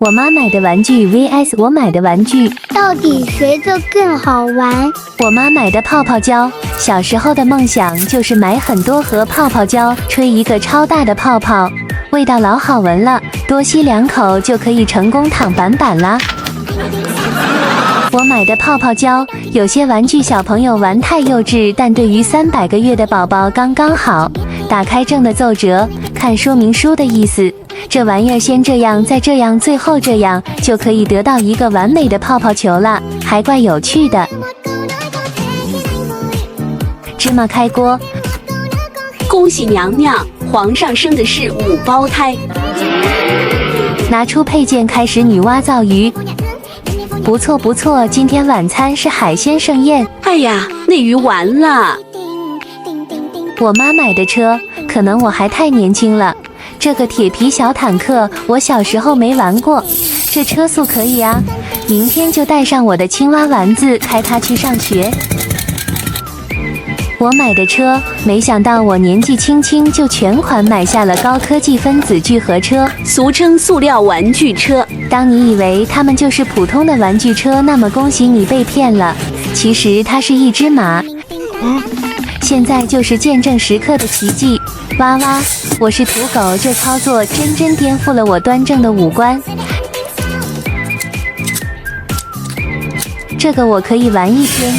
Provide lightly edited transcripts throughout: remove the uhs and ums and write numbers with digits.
我妈买的玩具 vs 我买的玩具，到底谁的更好玩？我妈买的泡泡胶，小时候的梦想就是买很多盒泡泡胶，吹一个超大的泡泡，味道老好闻了，多吸2口就可以成功躺板板啦。我买的泡泡胶，有些玩具小朋友玩太幼稚，但对于300个月的宝宝刚刚好。打开正的奏折，看说明书的意思，这玩意儿先这样，再这样，最后这样，就可以得到一个完美的泡泡球了，还怪有趣的。芝麻开锅，恭喜娘娘，皇上生的是5胞胎。拿出配件开始女娲造鱼。不错不错，今天晚餐是海鲜盛宴。哎呀，那鱼完了。我妈买的车，可能我还太年轻了。这个铁皮小坦克，我小时候没玩过，这车速可以啊！明天就带上我的青蛙丸子，开它去上学。我买的车，没想到我年纪轻轻就全款买下了高科技分子聚合车，俗称塑料玩具车。当你以为它们就是普通的玩具车，那么恭喜你被骗了，其实它是一只马。现在就是见证时刻的奇迹，哇哇！我是土狗，这操作真颠覆了我端正的五官。这个我可以玩一天。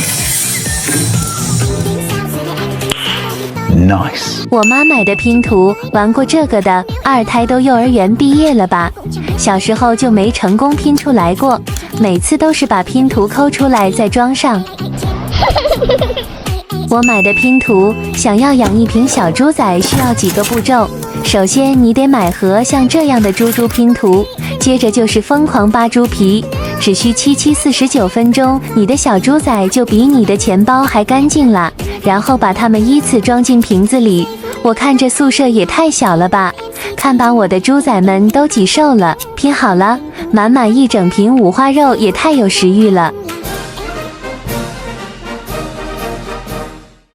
Nice。我妈买的拼图，玩过这个的，2胎都幼儿园毕业了吧？小时候就没成功拼出来过，每次都是把拼图抠出来再装上。我买的拼图，想要养一瓶小猪仔需要几个步骤。首先你得买盒像这样的猪拼图，接着就是疯狂扒猪皮，只需49分钟，你的小猪仔就比你的钱包还干净了。然后把它们依次装进瓶子里。我看这宿舍也太小了吧，看把我的猪仔们都挤瘦了。拼好了，满满一整瓶五花肉也太有食欲了。